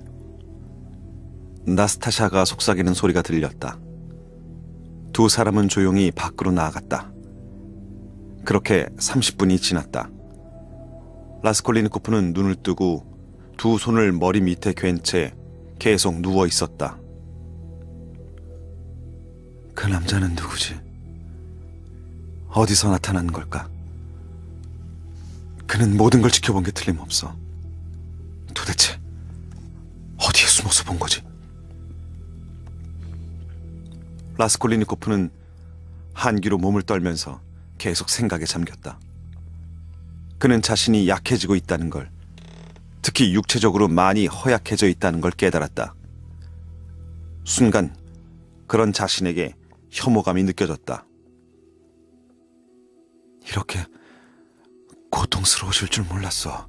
나스타샤가 속삭이는 소리가 들렸다. 두 사람은 조용히 밖으로 나아갔다. 그렇게 30분이 지났다. 라스콜리니코프는 눈을 뜨고 두 손을 머리 밑에 괜 채 계속 누워 있었다. 그 남자는 누구지? 어디서 나타난 걸까? 그는 모든 걸 지켜본 게 틀림없어. 도대체 어디에 숨어서 본 거지? 라스콜리니코프는 한기로 몸을 떨면서 계속 생각에 잠겼다. 그는 자신이 약해지고 있다는 걸, 특히 육체적으로 많이 허약해져 있다는 걸 깨달았다. 순간 그런 자신에게 혐오감이 느껴졌다. 이렇게 고통스러우실 줄 몰랐어.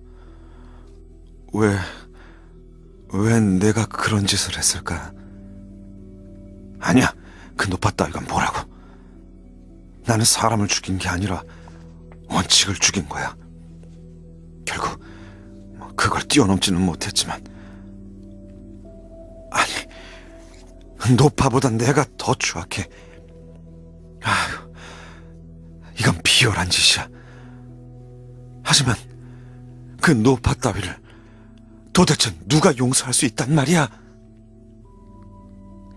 왜 내가 그런 짓을 했을까? 아니야, 그 노파 따위가 뭐라고. 나는 사람을 죽인 게 아니라 원칙을 죽인 거야. 결국 그걸 뛰어넘지는 못했지만, 아니, 노파보단 내가 더 추악해. 아휴, 이건 비열한 짓이야. 하지만 그 노파 따위를 도대체 누가 용서할 수 있단 말이야?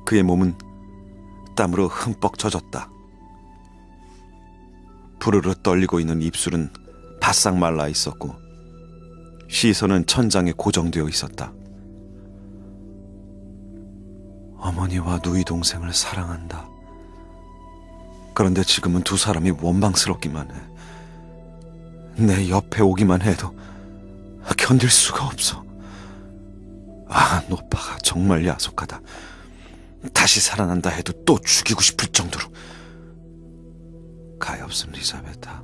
그의 몸은 땀으로 흠뻑 젖었다. 부르르 떨리고 있는 입술은 바싹 말라 있었고 시선은 천장에 고정되어 있었다. 어머니와 누이 동생을 사랑한다. 그런데 지금은 두 사람이 원망스럽기만 해. 내 옆에 오기만 해도 견딜 수가 없어. 아, 노파가 정말 야속하다. 다시 살아난다 해도 또 죽이고 싶을 정도로. 가엾은 리자베타.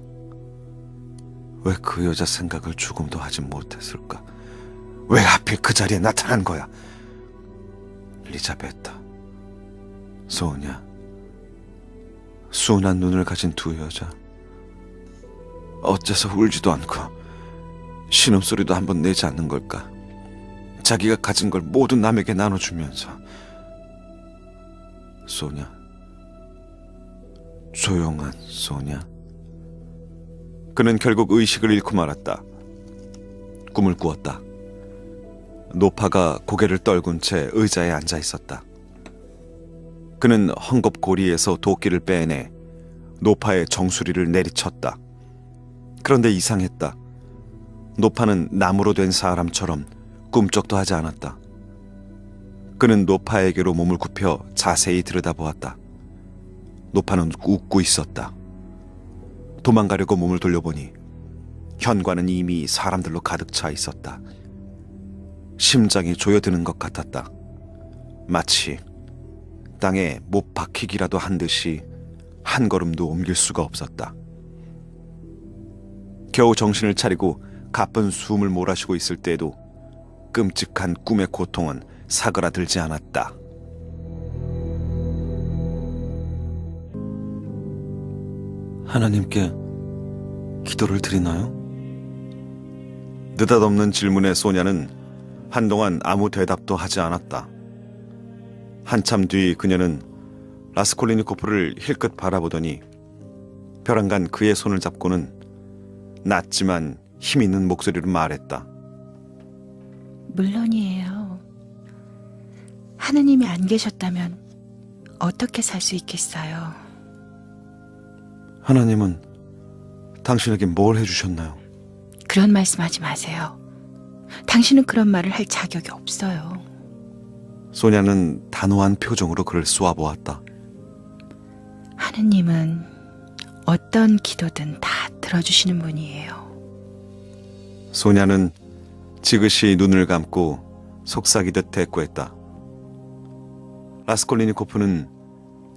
왜 그 여자 생각을 조금도 하지 못했을까? 왜 하필 그 자리에 나타난 거야? 리자베타, 소냐, 순한 눈을 가진 두 여자. 어째서 울지도 않고 신음소리도 한번 내지 않는 걸까? 자기가 가진 걸 모두 남에게 나눠주면서. 소냐, 조용한 소냐. 그는 결국 의식을 잃고 말았다. 꿈을 꾸었다. 노파가 고개를 떨군 채 의자에 앉아 있었다. 그는 헝겊고리에서 도끼를 빼내 노파의 정수리를 내리쳤다. 그런데 이상했다. 노파는 나무로 된 사람처럼 꿈쩍도 하지 않았다. 그는 노파에게로 몸을 굽혀 자세히 들여다보았다. 노파는 웃고 있었다. 도망가려고 몸을 돌려보니 현관은 이미 사람들로 가득 차 있었다. 심장이 조여드는 것 같았다. 마치 땅에 못 박히기라도 한 듯이 한 걸음도 옮길 수가 없었다. 겨우 정신을 차리고 가쁜 숨을 몰아쉬고 있을 때에도 끔찍한 꿈의 고통은 사그라들지 않았다. 하나님께 기도를 드리나요? 느닷없는 질문에 소냐는 한동안 아무 대답도 하지 않았다. 한참 뒤 그녀는 라스콜리니코프를 힐끗 바라보더니 벼랑간 그의 손을 잡고는 낮지만 힘 있는 목소리로 말했다. 물론이에요. 하느님이 안 계셨다면 어떻게 살 수 있겠어요? 하나님은 당신에게 뭘 해주셨나요? 그런 말씀하지 마세요. 당신은 그런 말을 할 자격이 없어요. 소냐는 단호한 표정으로 그를 쏘아보았다. 하느님은 어떤 기도든 다 들어주시는 분이에요. 소냐는 지그시 눈을 감고 속삭이듯 대꾸했다. 라스콜리니코프는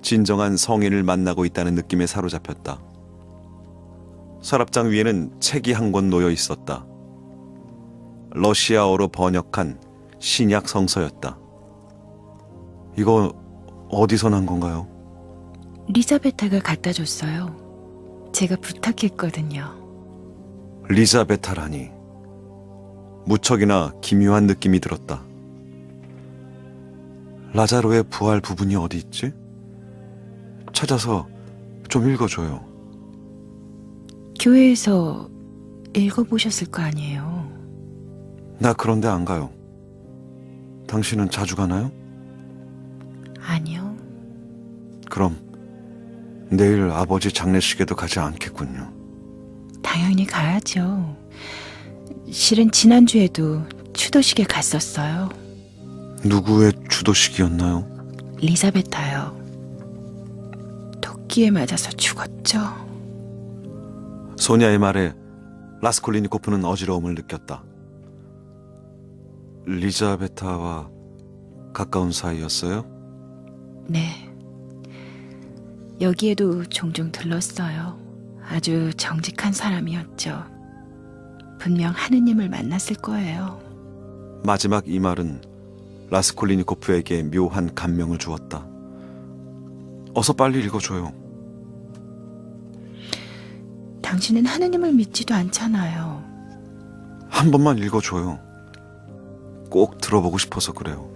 진정한 성인을 만나고 있다는 느낌에 사로잡혔다. 서랍장 위에는 책이 한 권 놓여 있었다. 러시아어로 번역한 신약 성서였다. 이거 어디서 난 건가요? 리자베타가 갖다 줬어요. 제가 부탁했거든요. 리자베타라니. 무척이나 기묘한 느낌이 들었다. 라자로의 부활 부분이 어디 있지? 찾아서 좀 읽어줘요. 교회에서 읽어보셨을 거 아니에요. 나 그런데 안 가요. 당신은 자주 가나요? 아니요. 그럼 내일 아버지 장례식에도 가지 않겠군요. 당연히 가야죠. 실은 지난주에도 추도식에 갔었어요. 누구의 추도식이었나요? 리자베타요. 토끼에 맞아서 죽었죠. 소냐의 말에 라스콜리니코프는 어지러움을 느꼈다. 리자베타와 가까운 사이였어요? 네. 여기에도 종종 들렀어요. 아주 정직한 사람이었죠. 분명 하느님을 만났을 거예요. 마지막 이 말은 라스콜리니코프에게 묘한 감명을 주었다. 어서 빨리 읽어줘요. 당신은 하느님을 믿지도 않잖아요. 한 번만 읽어줘요. 꼭 들어보고 싶어서 그래요.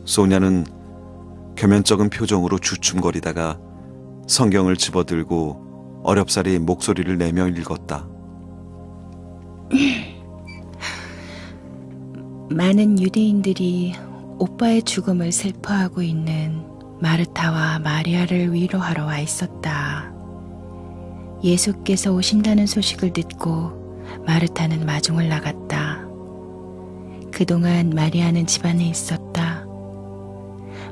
소냐는 겸연쩍은 표정으로 주춤거리다가 성경을 집어들고 어렵사리 목소리를 내며 읽었다. 많은 유대인들이 오빠의 죽음을 슬퍼하고 있는 마르타와 마리아를 위로하러 와 있었다. 예수께서 오신다는 소식을 듣고 마르타는 마중을 나갔다. 그동안 마리아는 집안에 있었다.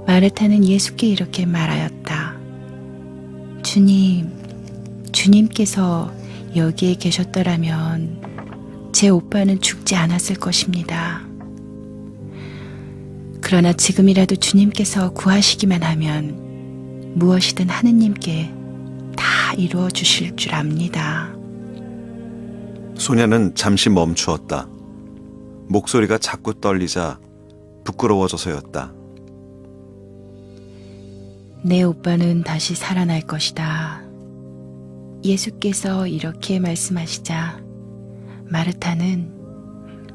마르타는 예수께 이렇게 말하였다. 주님께서 여기에 계셨더라면 제 오빠는 죽지 않았을 것입니다. 그러나 지금이라도 주님께서 구하시기만 하면 무엇이든 하느님께 다 이루어 주실 줄 압니다. 소냐는 잠시 멈추었다. 목소리가 자꾸 떨리자 부끄러워져서였다. 내 오빠는 다시 살아날 것이다. 예수께서 이렇게 말씀하시자 마르타는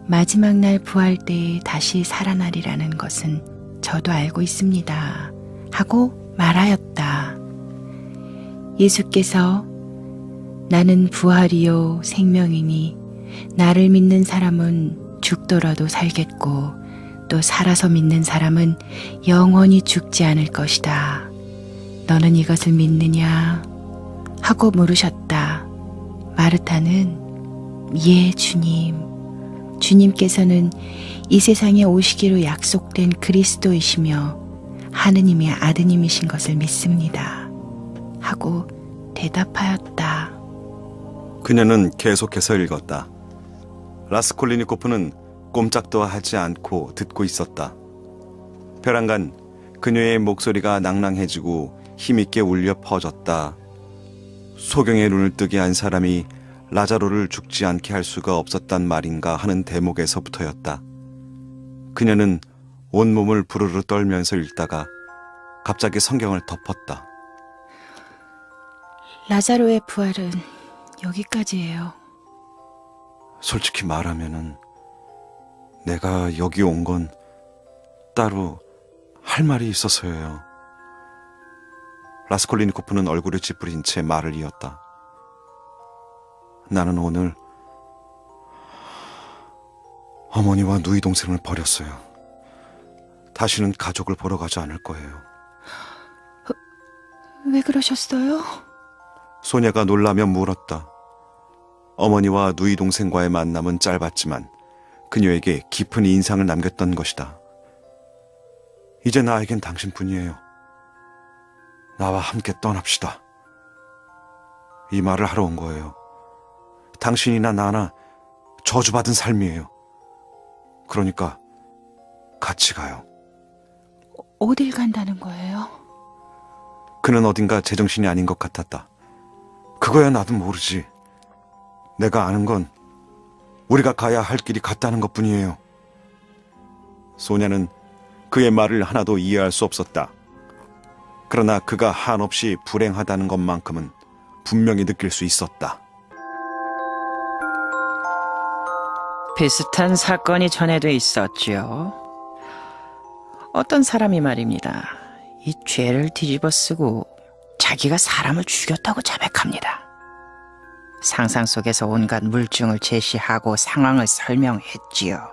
마지막 날 부활 때에 다시 살아나리라는 것은 저도 알고 있습니다. 하고 말하였다. 예수께서 나는 부활이요 생명이니 나를 믿는 사람은 죽더라도 살겠고 또 살아서 믿는 사람은 영원히 죽지 않을 것이다. 너는 이것을 믿느냐? 하고 물으셨다. 마르타는 예, 주님. 주님께서는 이 세상에 오시기로 약속된 그리스도이시며 하느님의 아드님이신 것을 믿습니다. 하고 대답하였다. 그녀는 계속해서 읽었다. 라스콜리니코프는 꼼짝도 하지 않고 듣고 있었다. 벼랑간 그녀의 목소리가 낭낭해지고 힘있게 울려 퍼졌다. 소경의 눈을 뜨게 한 사람이 라자로를 죽지 않게 할 수가 없었단 말인가 하는 대목에서부터였다. 그녀는 온몸을 부르르 떨면서 읽다가 갑자기 성경을 덮었다. 라자로의 부활은 여기까지예요. 솔직히 말하면은 내가 여기 온 건 따로 할 말이 있어서예요. 라스콜리니코프는 얼굴을 찌푸린 채 말을 이었다. 나는 오늘 어머니와 누이 동생을 버렸어요. 다시는 가족을 보러 가지 않을 거예요. 왜 그러셨어요? 소녀가 놀라며 물었다. 어머니와 누이 동생과의 만남은 짧았지만 그녀에게 깊은 인상을 남겼던 것이다. 이제 나에겐 당신뿐이에요. 나와 함께 떠납시다. 이 말을 하러 온 거예요. 당신이나 나나 저주받은 삶이에요. 그러니까 같이 가요. 어딜 간다는 거예요? 그는 어딘가 제정신이 아닌 것 같았다. 그거야 나도 모르지. 내가 아는 건 우리가 가야 할 길이 같다는 것뿐이에요. 소녀는 그의 말을 하나도 이해할 수 없었다. 그러나 그가 한없이 불행하다는 것만큼은 분명히 느낄 수 있었다. 비슷한 사건이 전해돼 있었지요. 어떤 사람이 말입니다. 이 죄를 뒤집어 쓰고 자기가 사람을 죽였다고 자백합니다. 상상 속에서 온갖 물증을 제시하고 상황을 설명했지요.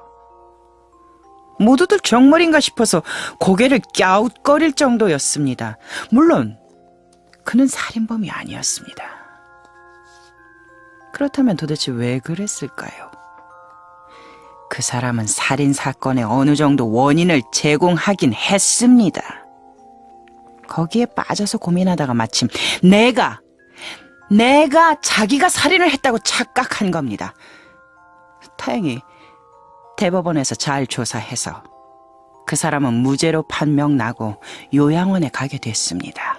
모두들 정말인가 싶어서 고개를 갸웃거릴 정도였습니다. 물론 그는 살인범이 아니었습니다. 그렇다면 도대체 왜 그랬을까요? 그 사람은 살인 사건의 어느 정도 원인을 제공하긴 했습니다. 거기에 빠져서 고민하다가 마침 내가 자기가 살인을 했다고 착각한 겁니다. 다행히 대법원에서 잘 조사해서 그 사람은 무죄로 판명 나고 요양원에 가게 됐습니다.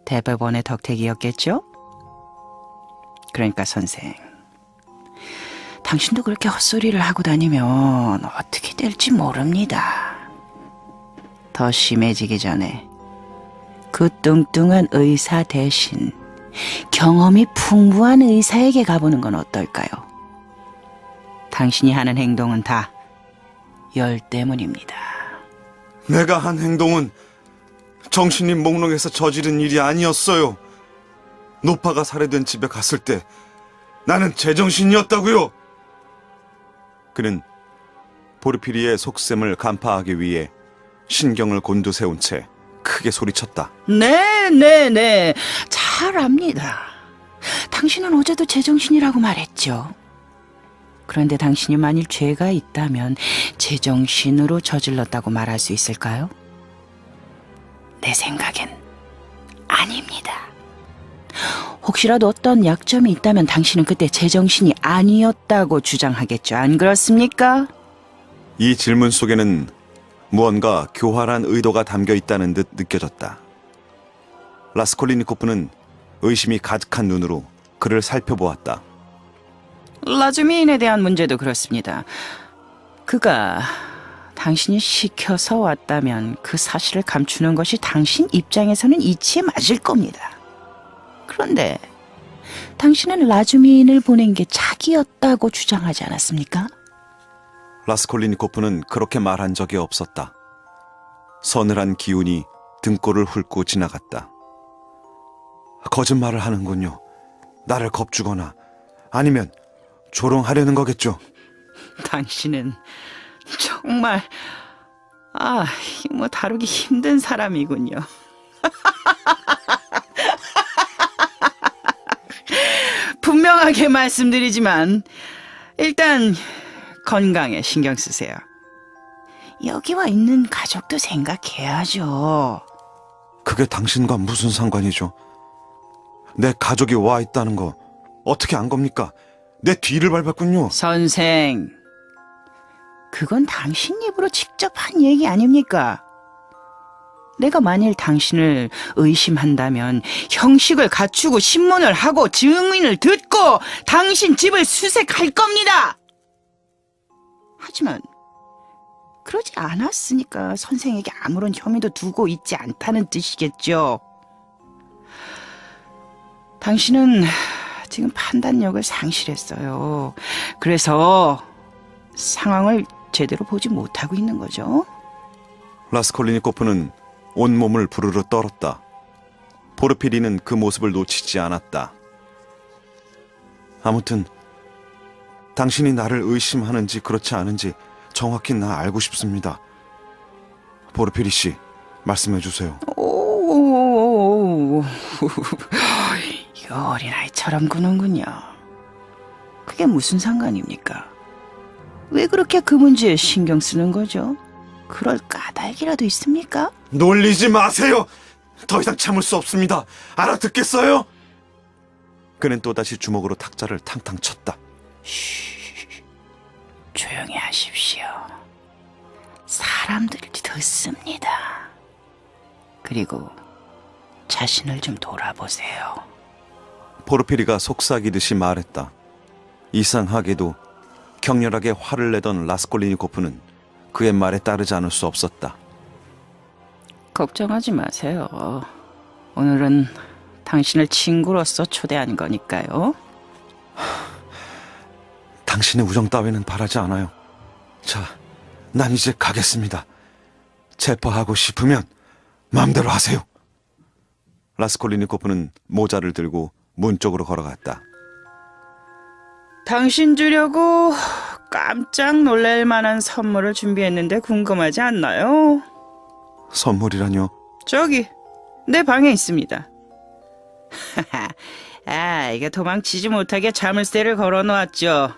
대법원의 덕택이었겠죠? 그러니까 선생, 당신도 그렇게 헛소리를 하고 다니면 어떻게 될지 모릅니다. 더 심해지기 전에 그 뚱뚱한 의사 대신 경험이 풍부한 의사에게 가보는 건 어떨까요? 당신이 하는 행동은 다 열 때문입니다. 내가 한 행동은 정신님 목록에서 저지른 일이 아니었어요. 노파가 살해된 집에 갔을 때 나는 제정신이었다고요. 그는 포르피리의 속셈을 간파하기 위해 신경을 곤두세운 채 크게 소리쳤다. 네. 잘 압니다. 당신은 어제도 제정신이라고 말했죠. 그런데 당신이 만일 죄가 있다면 제정신으로 저질렀다고 말할 수 있을까요? 내 생각엔 아닙니다. 혹시라도 어떤 약점이 있다면 당신은 그때 제정신이 아니었다고 주장하겠죠. 안 그렇습니까? 이 질문 속에는 무언가 교활한 의도가 담겨 있다는 듯 느껴졌다. 라스콜리니코프는 의심이 가득한 눈으로 그를 살펴보았다. 라즈미인에 대한 문제도 그렇습니다. 그가 당신이 시켜서 왔다면 그 사실을 감추는 것이 당신 입장에서는 이치에 맞을 겁니다. 그런데 당신은 라즈미인을 보낸 게 자기였다고 주장하지 않았습니까? 라스콜리니코프는 그렇게 말한 적이 없었다. 서늘한 기운이 등골을 훑고 지나갔다. 거짓말을 하는군요. 나를 겁주거나 아니면 조롱하려는 거겠죠. 당신은 정말 다루기 힘든 사람이군요. 분명하게 말씀드리지만 일단 건강에 신경 쓰세요. 여기 와 있는 가족도 생각해야죠. 그게 당신과 무슨 상관이죠? 내 가족이 와 있다는 거 어떻게 안 겁니까? 내 뒤를 밟았군요. 선생, 그건 당신 입으로 직접 한 얘기 아닙니까? 내가 만일 당신을 의심한다면 형식을 갖추고 신문을 하고 증인을 듣고 당신 집을 수색할 겁니다. 하지만 그러지 않았으니까 선생에게 아무런 혐의도 두고 있지 않다는 뜻이겠죠. 당신은 지금 판단력을 상실했어요. 그래서 상황을 제대로 보지 못하고 있는 거죠. 라스콜리니코프는 온몸을 부르르 떨었다. 포르피리는 그 모습을 놓치지 않았다. 아무튼 당신이 나를 의심하는지 그렇지 않은지 정확히 나 알고 싶습니다. 포르피리 씨, 말씀해 주세요. 오, 이거 어린아이처럼 구는군요. 그게 무슨 상관입니까? 왜 그렇게 그 문제에 신경 쓰는 거죠? 그럴 까닭이라도 있습니까? 놀리지 마세요. 더 이상 참을 수 없습니다. 알아듣겠어요? 그는 또다시 주먹으로 탁자를 탕탕 쳤다. 조용히 하십시오. 사람들이 듣습니다. 그리고 자신을 좀 돌아보세요. 포르피리가 속삭이듯이 말했다. 이상하게도 격렬하게 화를 내던 라스콜리니코프는 그의 말에 따르지 않을 수 없었다. 걱정하지 마세요. 오늘은 당신을 친구로서 초대한 거니까요. 당신의 우정 따위는 바라지 않아요. 자, 난 이제 가겠습니다. 체포하고 싶으면 마음대로 하세요. 라스콜리니코프는 모자를 들고 문 쪽으로 걸어갔다. 당신 주려고 깜짝 놀랄 만한 선물을 준비했는데 궁금하지 않나요? 선물이라뇨? 저기 내 방에 있습니다. 아, 이게 도망치지 못하게 자물쇠를 걸어놓았죠.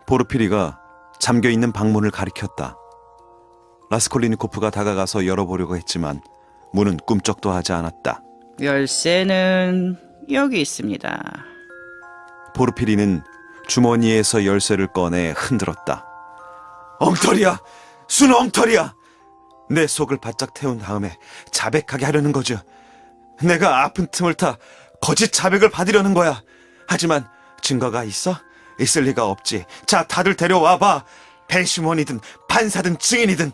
포르피리가 잠겨있는 방문을 가리켰다. 라스콜리니코프가 다가가서 열어보려고 했지만 문은 꿈쩍도 하지 않았다. 열쇠는 여기 있습니다. 포르피리는 주머니에서 열쇠를 꺼내 흔들었다. 엉터리야! 순 엉터리야! 내 속을 바짝 태운 다음에 자백하게 하려는 거죠. 내가 아픈 틈을 타 거짓 자백을 받으려는 거야. 하지만 증거가 있어? 있을 리가 없지. 자, 다들 데려와봐. 배심원이든 판사든 증인이든